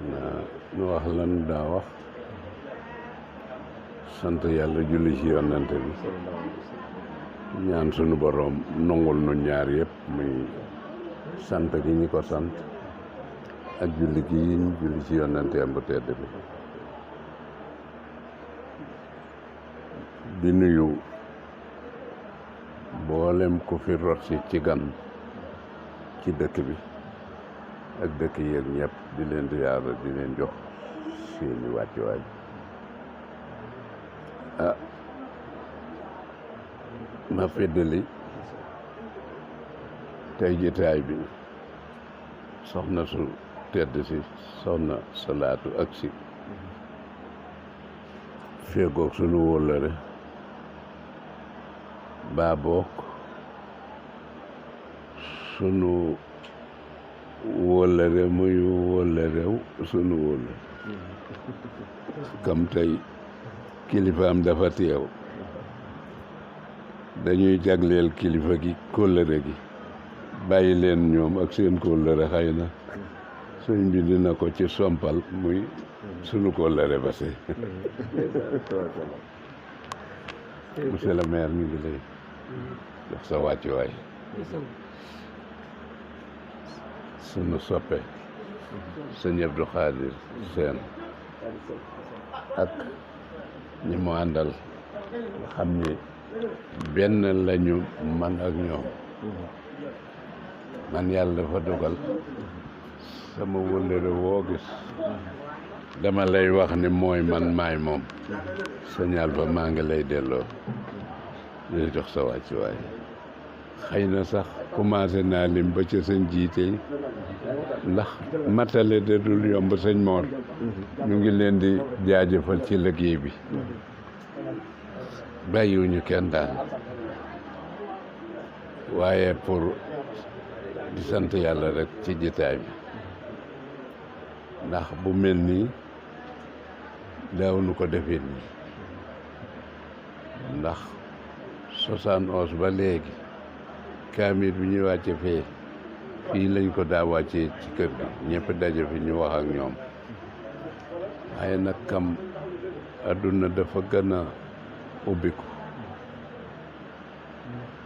nu wax lan daa wax sant yàlla julli ci yonante bi ñaan sunu boroom nongul nu ñaar yëpp muy sant gi ñi ko sant ak julli gi ñu julli ci yonante am bu tedd bi di nuyu mboolem ku fi rot si ci gan ci dëkk bi ak dëkk yi ak ñëpp di leen di yaara di leen jox seeni wàccuwaay ma feddali tey jitaay bi soxna su tedd si soxna Salaatu ak si feegoog sunu wóllëre baa bokk sunu wóllëre muy wóllërew sunu wóllëre comme tey kilifaam dafa teew dañuy jagleel kilifa gi kóllëre gi bàyyi leen ñoom ak seen kóllëre xëy na sëñ bi dina ko ci sompal muy sunu kóllëre ba se monsieur le maire mi ngi lay jox sa wàccuwaay sunu soppe sëñ Abdou Khadir Seen ak ñi mu àndal xam ni benn lañu man ak ñoom man yàlla dafa dogal sama wëllëre woo gis dama lay wax ni mooy man maay moom señal ba maa ngi lay delloo di jox sa wàccuwaay xëy na sax commencé naa lim ba ca sëñ jiite ndax matale de dul yomb sëñ Mor ñu ngi leen di jaajëfal ci liggéey bi bàyyiwuñu kenn daal waaye pour di sant yàlla rek ci jitaay bi ndax bu mel nii daaw nu ko defee nii ndax 71 ba léegi kaamil bi ñuy wàcce fii lañ ko daa wàccee ci kër gi ñëpp daje fi ñu wax ak ñoom waaye nag kam adduna dafa gën a ubbiku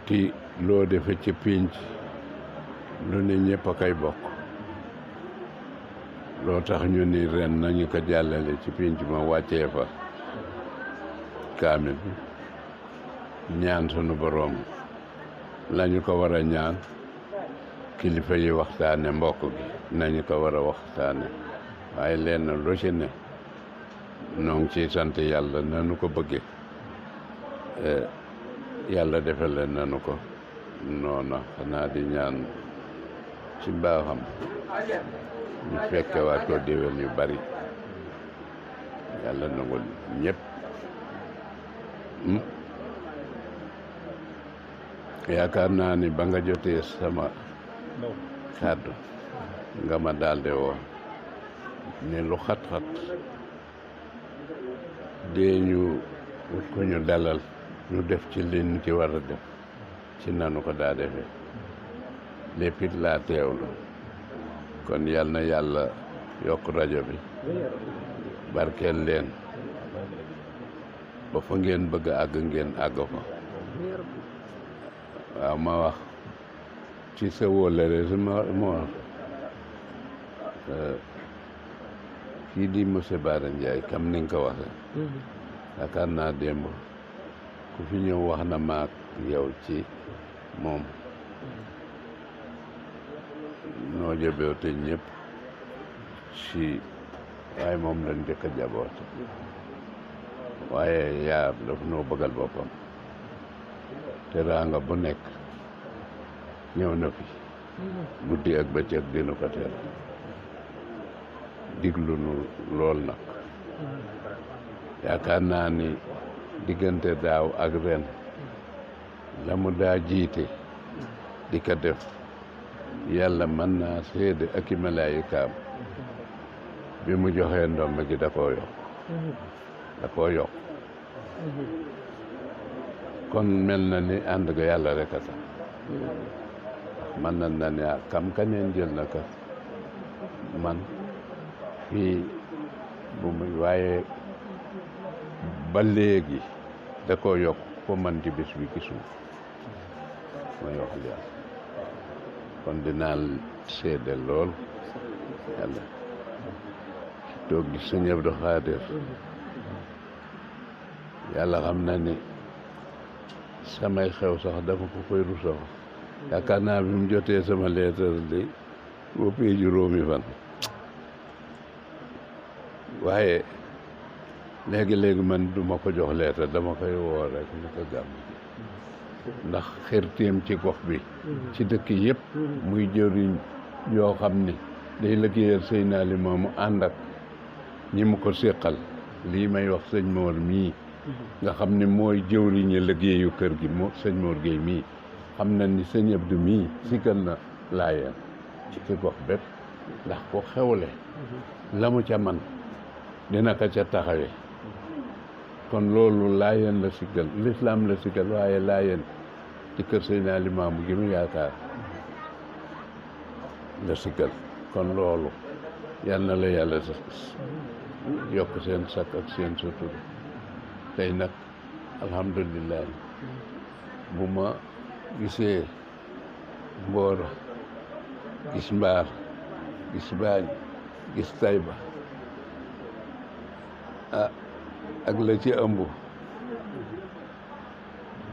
ti loo defe ci pénc lu ne ñëpp a koy bokk loo tax ñu ni ren nañu ko jàllale ci pénc ma wàccee fa kaamil bi ñaan sunu boroom lañu ko war a ñaan kilifa yi waxtaane mbokk gi nañu ko war a waxtaane waaye lenn lu ci ne noo ngi ciy sant yàlla nanu ko bëggee yàlla defal leen nanu ko noona xanaa di ñaan ci mbaaxam ñu fekkewaat ko déwén yu bari yàlla nangul ñëpp yaakaar naa ni ba nga jotee sama kàddu nga ma daldi woo ne lu xat-xat dee ñu ku ñu dalal ñu def ci li ñu ci war a def ci nanu ko daa defee lépp it laa teewlu kon yal na yàlla yokk rajo bi barkeel leen ba fa ngeen bëgg a àgg ngeen àgg fa waaw ma wax ci sa wóllëre su ma wax kii di monsieur Bara Ndiaye kam ni nga ko waxee yaakaar naa démb ku fi ñëw wax na maak yow ci moom noo jëbeew te ñëpp ci waaye moom lañ njëkk a jaboote waaye yaa daf noo bëggal boppam teraanga bu nekk ñëw na fi guddi ak bëccëg dina ko ter diglu nu lool nag yaakaar naa ni diggante daaw ak ren la mu daa jiite di ko def yàlla mën naa seede ak i malaayikaam bi mu joxee ndomb gi da koo yokk kon mel na ni ànd ga yàlla rek a tax mën na ne kam kaneen jël na ka man fii bu muy waaye ba léegi da ko yokk ko man ci bis bi gisul may wax yàlla kon dinaa seede lool yàlla toog gi sëñ Abdou Khadir yàlla xam na ni samay xew sax dafa ko koy rusoo yaakaar naa bi mu jotee sama leetar li boppee juróomi fan waaye léegi-léegi man duma ko jox leetar dama koy woo rek ni ko gàmm ndax xërtéem ci gox bi ci dëkk yëpp muy jëriñ yoo xam ni day liggéeyal Seydina Limaamu ànd ak ñi mu ko séqal lii may wax sëñ Mor mii nga xam ni mooy jëwriñu liggéeyu kër gi moo sëñ Mor Gueye mii xam na ni sëñ Abdou mii sigal na laayeen ci gox bépp ndax ko xewle la mu ca man dina ko ca taxawe kon loolu laayeen la sigal lislaam la sigal waaye laayeen ci kër Seydina Limaamu gi mu yaakaar la sigal kon loolu yal na la yàlla yokk seen sakk ak seen sutur tey nag alhamdulilah bu ma gisee Mboro gis Mbaar gis Baañ gis Tayba ak la ci ëmb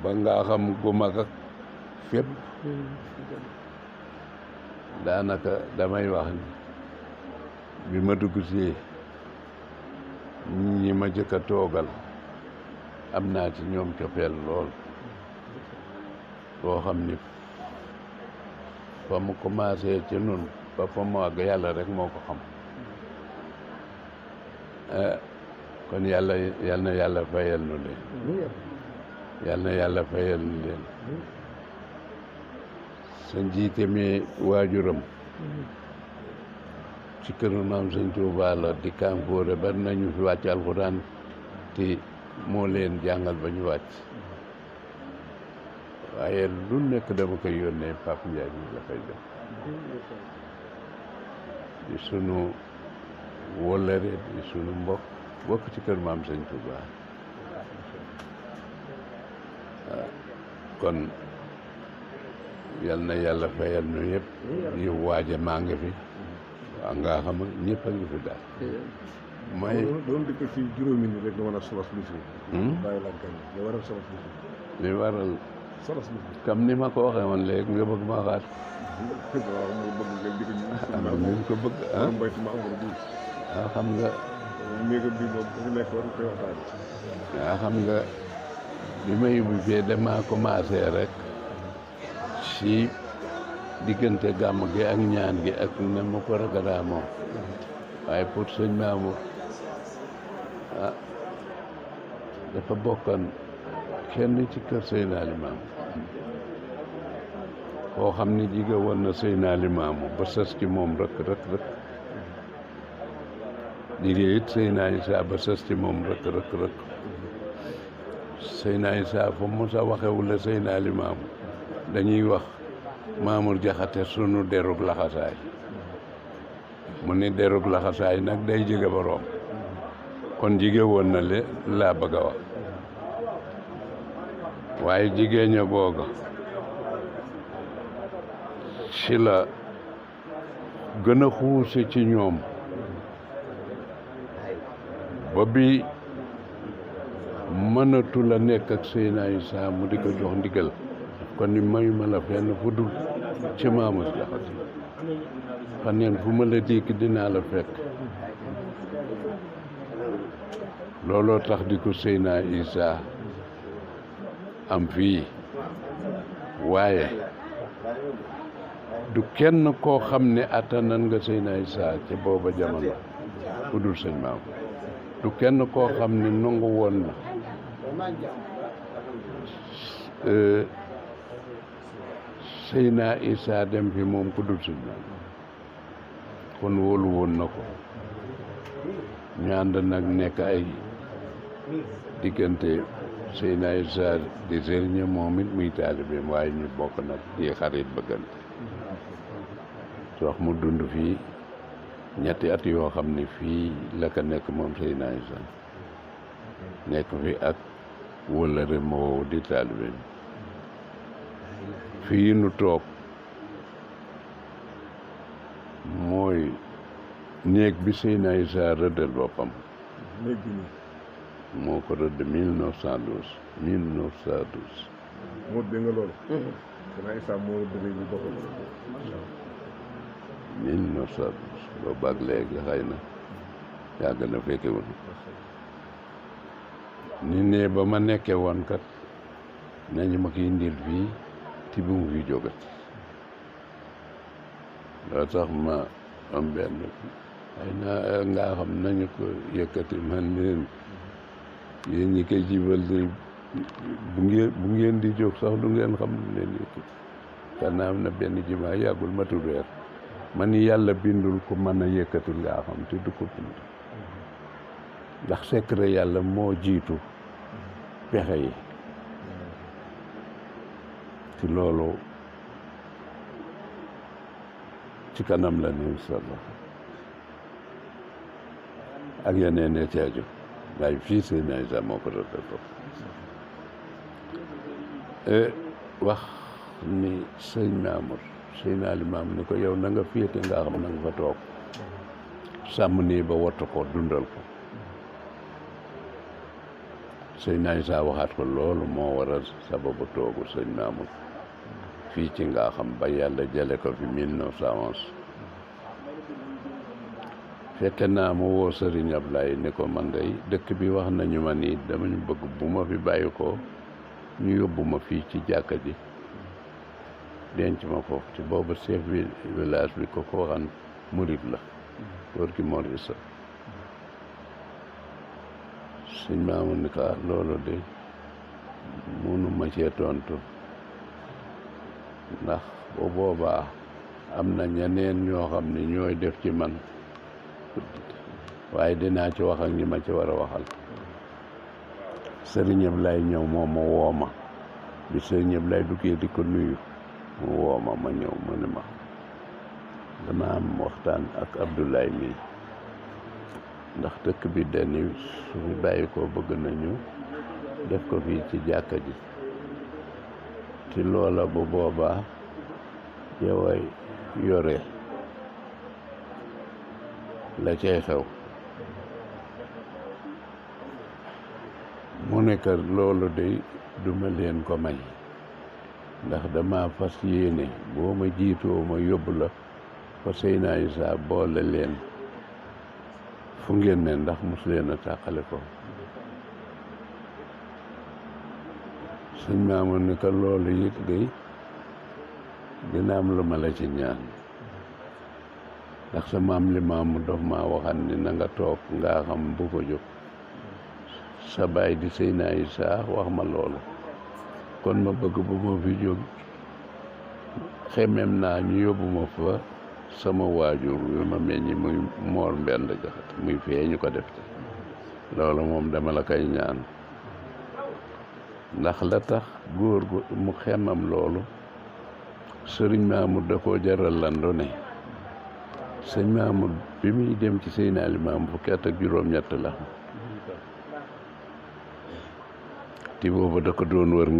ba Ngakham gu mag ak fépp daanaka damay wax ni bi ma dugg si ñi ma jëkk a toogal am naa ci ñoom cofeel lool boo xam ni fa mu commencé ci nun ba fa mu àgg yàlla rek moo ko xam kon yal na yàlla fayal nu leen yal na yàlla fayal nu leen sa njiite mi waajuram ci këru maam sëñ Tuubaa la di Kanfoore ba nañu fi wàcc alxuraan te moo leen jàngal ba ñu wàcc waaye lu nekk dama koy yónnee Pape Ndiaye mi la koy jox di sunu wóllëre di sunu mbokk bokk ci kër maam sëñ Tuubaa kon yal na yàlla fayal nu yëpp yu waaje maa ngi fi waaw nga xam ñëpp a ngi fi daal may doon dëkk fii juróomi ni rek nga mën a solos bis bi bàyyi la gan li waral solos bis bi li waral solos bis bi comme ni ma ko waxee woon léegi nga bëgg ma xaat waaw mu bëgg nga di ko ñu ko bëgg mbaytu ma amul bi waaw xam nga néega bi moom bu nekk war koy waxtaan waaw xam nga bi ma yóbbu fii damaa commencé rek ci diggante gàmm gi ak ñaan gi ak ne ma ko ragadaa moom waaye pour sëñ Mamour dafa bokkan kenn ci kër Seydina Limaamu koo xam ni jige woon na Seydina Limaamu ba sës ci moom rek jigéen it Seydina Isaa ba sës ci moom rek Seydina Isaa fu mu sa waxewule Seydina Limaamu dañuy wax Mamour Diakhaté sunu derug laxasaay mu ni derug laxasaay nag day jige boroom kon jige woon na le laa bëgg a wax waaye jigéen ña googa ci la gën a xuuse ci ñoom ba bi mënatu la nekk ak Seydina Isaa mu di ko jox ndigal kon ni mayu ma la fenn fu dul ci Mamour Diakhaté faneen fu ma la dégg dinaa la fekk looloo tax di ko Seydina Isaa am fii waaye du kenn koo xam ne attanan nga Seydina Isaa ci booba jamono fu dul sëñ Mamour du kenn koo xam ne nangu woon na Seydina Isaa dem fi moom ku dul sëñ Mamour kon wóolu woon na ko ñu ànd nag nekk ay diggante Seydina Isaa di Serigne moom it muy taalibeem waaye ñu bokk nag di xarit bëggante sox mu dund fii ñetti at yoo xam ne fii la ko nekk moom Seydina Issa nekk fi ak wëllëre moo di taalibe fii nu toog mooy néeg bi Seydina Issa rëddal boppam néeg bi nii moo ko rëdd 1912 moo dégg nga loolu Seydina Issa moo rëdd néeg bi boppam 1912 boobu ak léegi xëy na yàgg na fekke woon ni ne ba ma nekkee woon kat nañu ma kiy ndil fii ti bu mu fi jógat loo tax ma am benn ay na ngaa xam nañu ko yëkkati man leen yéen ñi koy jibal ni bu ngeen di jóg sax du ngeen xam lu leen yëkkati kanaa am na benn jimaa yàggul matul weer man yàlla bindul ko mën a yëkkati ngaa xam te du ko bind ndax secret yàlla moo jiitu pexe yi ci loolu ci kanam la ni incha allah ak yeneen ne caaju waaye fii Seydina Issa moo ko rëddal ko wax ni sëñ Mamour Seydina Limaamu ni ko yow na nga féete nga xam na nga fa toog sàmm nii ba wattu ko dundal ko Seydina Issa waxaat ko loolu moo waral sababu toogu sëñ Mamour fii ci nga xam ba yàlla jële ko fi 1911 fekke naa mu woo Serigne Ablaye ni ko man day dëkk bi wax nañu ma ni dama ñu bëgg bu ma fi bàyyi ko ñu yóbbu ma fii ci jàkka ji denc ma foofu ci boobu chef bi village bi ko waxan murit la góor gi Mor Issa sëñ Mamour ni ko loolu de munu ma cee tontu ndax bu boobaa am na ñeneen ñoo xam ne ñooy def ci man waaye dinaa ci wax ak ñi ma ci war a waxal Serigne Ablaye ñëw moom ma woo ma bi Serigne Ablaye duggee di ko nuyu mu woo ma ñëw mu ne ma dama am waxtaan ak Abdoulaye mii ndax dëkk bi dañuy su fi bàyyi ko bëgg nañu def ko fii ci jàkka ji ci loola bu boobaa yoway yore la cay xew mu nekk loolu de duma leen ko may ndax dama fas yéene boo ma jiitoo ma yóbbu la fa Seydina Issa boole leen fu ngeen ne ndax mos leen a tàqale ko sëñ Mamour ni ko loolu it day dina am lu ma la ci ñaan ndax sa maam li maamu daf maa waxan ni na nga toog ngaa xam bu ko jóg sa baay di Seydina Issa wax ma loolu kon ma bëgg bu ma fi jóg xemem naa ñu yóbbu ma fa sama waajur wi ma meññi muy Mor Mbend Diakhaté muy fee ñu ko def te loolu moom dama la koy ñaan ndax la tax góor gu mu xemam loolu sëriñ Mamour da koo jaral landu ne sëñ Mamour bi muy dem ci Seydina Limaamu fukki at ak juróom-ñett la ti boobu da ko doon wër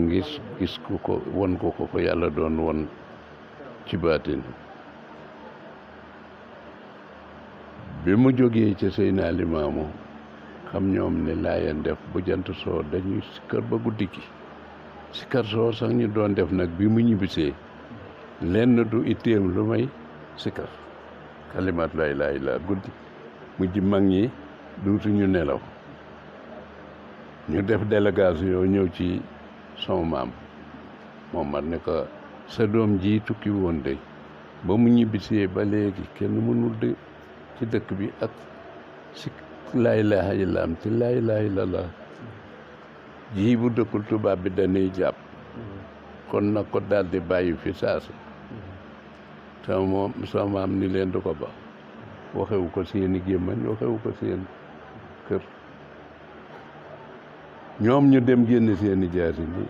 gis ku ko won ko yàlla doon won ci baatin bi mu jógee ci Seydina Limaamu xam ñoom ne laayeen def bu jant soo dañuy sikkar ba guddi gi sikkar soo sax ñu doon def nag bi mu ñibbisee lenn du itteem lu may sikkar kalimaat laa ilaaha illallaah guddi mujj mag ñi duutuñu nelaw ñu def délégation ñëw ci sama maam moom mat ne ko sa doom ji tukki woon de ba mu ñibbisee ba léegi kenn mënul de ci dëkk bi ak si laa ilaaha illallaah te laa ilaaha illallaah ji bu dëkkul tubaab bi dañuy jàpp kon nag ko daal di bàyyi fi saasi sama maam ni leen du ko ba waxewu ko seeni gémmañ waxewu ko seen kër ñoom ñu dem génn seeni jaasi ni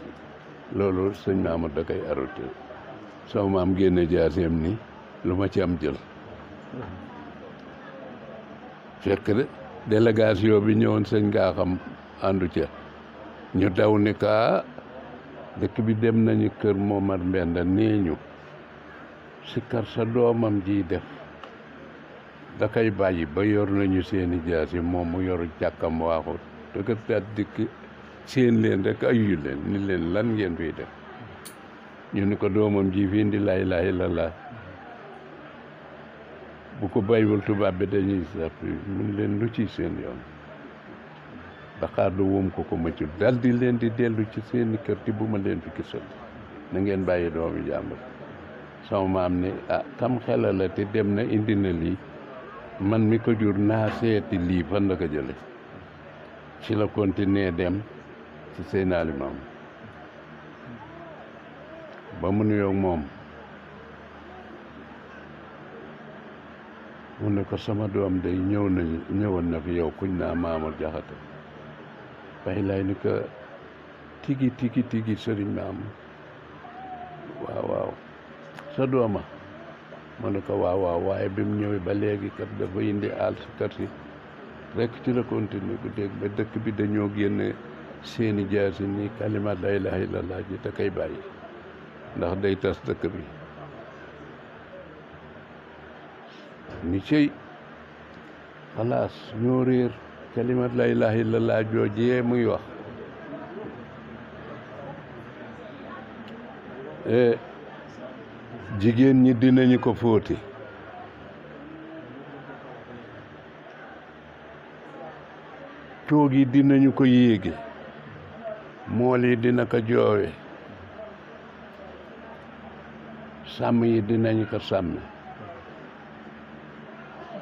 loolu sëñ Mamour da koy arrêté sama maam génne jaasiyam ni lu ma ci am jël fekk de délégation bi ñëwoon sëñ Ngakham àndu ca ñu daw ni ka dëkk bi dem nañu kër Omar Mbenda nee ñu sikkar sa doomam ji def da koy bàyyi ba yor nañu seeni jaas yi moom mu yoru jàkkam waaxut dëgg daat dikk seen leen rek ayu leen ni leen lan ngeen fiy def ñu ni ko doomam ji fi indi laa ilaaha illallaah bu ko bàyyiwul tubaab bi dañuy sàppi mun leen lu ci seen yoon Dakar du wum ko mëccul dal di leen di dellu ci seeni kër ti bu ma leen fi gisal na ngeen bàyyi doomi jàmbur sama maam ne kam xelal la te dem na indi na lii man mi ko jur naa seeti lii fan la ko jële ci la continuer dem ci seen alimam ba mu nuyoog moom mu ne ko sama doom day ñëwoon na fi yow kuñ naa Maamor Diakhaté bay lay ni ko tigi sëriñ maam waaw sa dooma mu ne ko waaw waaye bi mu ñëwee ba léegi kat dafa indi àll si kat si rek ci la continuer bu dégg ba dëkk bi dañoo génne seeni jaasi ni kalimat la ilaha illallah ji te kay bàyyi ndax day tas dëkk bi ni cey xalaas ñoo réer kalimat la ilaha illallah joojee muy wax jigéen ñi dinañu ko fóoti toog yi dinañu ko yéege mool yi dina ko joowe sàmm yi dinañu ko sàmme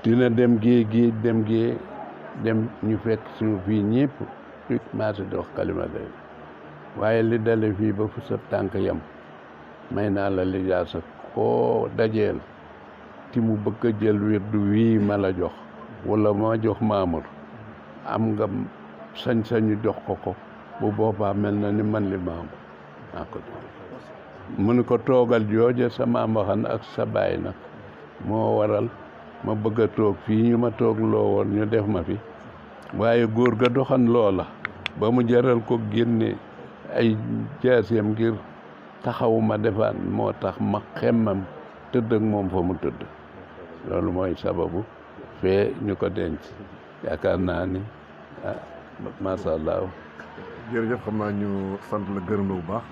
dina dem géej dem ñu fekk suñu fii ñëpp ñu commencé di wax kalima day waaye li dale fii ba fu sa tànk yam may naa la lijaasa koo dajeel ti mu bëgg a jël wirdu wii ma la jox wala ma jox Maamor am nga sañ-sañu jox ko bu boobaa mel na ni man li maam ko mu ni ko toogal jooja sa maam waxan ak sa baay nag moo waral ma bëgg a toog fii ñu ma toog loo woon ñu def ma fi waaye góor ga doxan loola ba mu jaral ko génne ay jaaseem ngir taxawuma defaan moo tax ma xemmam tëdd ak moom fa mu tëdd loolu mooy sababu fee ñu ko denc yaakaar naa ni macha allah. jërëjëf xam naa ñu sant la gërëm la bu baax.